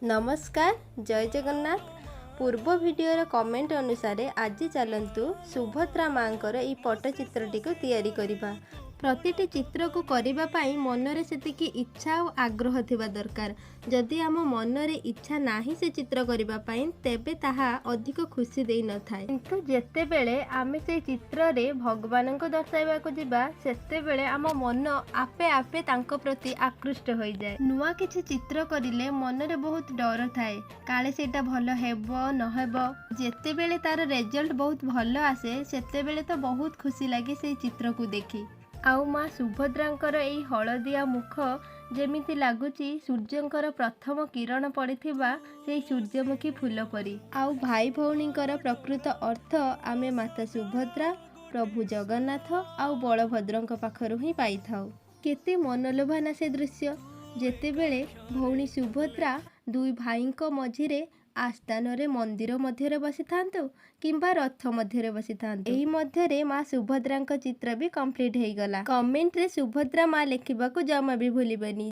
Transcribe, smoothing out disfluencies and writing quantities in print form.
नमस्कार जय जगन्नाथ। पूर्व वीडियोर कमेंट अनुसार आज चलतु सुभद्रा माँकर ई पट्टचित्रटी को तैयारी करिबा। प्रतिटी चित्र को करिबा पाई मनरे सेतिकी इच्छा और आग्रह थिबा दरकार। जदि आम मनरे इच्छा नाही से चित्र करिबा पाई तेबे ताहा अधिक खुशी देई न थाए। किंतु जेते बेले आमे से चित्र रे भगवान को दर्शाइबा को जिबा सेते बेले आम मन आपे आपे तांको प्रति आकृष्ट होई जाए। नुआ किछि चित्र करिले मनरे बहुत डर थाए, काले सेटा भलो हेबो न हेबो। जेते बेले तार रिजल्ट बहुत भलो आसे सेते बेले तो बहुत खुशी लागे से चित्र को देखी। आउ माँ सुभद्रांकर एई हलदिया मुख जेमिति लागुची सूर्यंकर प्रथम किरण पड़िथिबा सेई सूर्यमुखी फूल परी। आउ भाई भौणींकर प्रकृत अर्थ आमे माता सुभद्रा, प्रभु जगन्नाथ आउ बलभद्रंक पाखरु ही पाई थाउ। केते मनलोभाना से दृश्य जेतेबेले भौणी सुभद्रा दुई भाईंक मझिरे आस्थान मंदिर मध्य बसी थांतु किंबा रथ मध्य बसी थांतु। एही मध्यरे माँ सुभद्रांक चित्र भी कंप्लीट हो गला। कमेंट रे सुभद्रा माँ लिखिबा को जमा भी भूलिबेनी।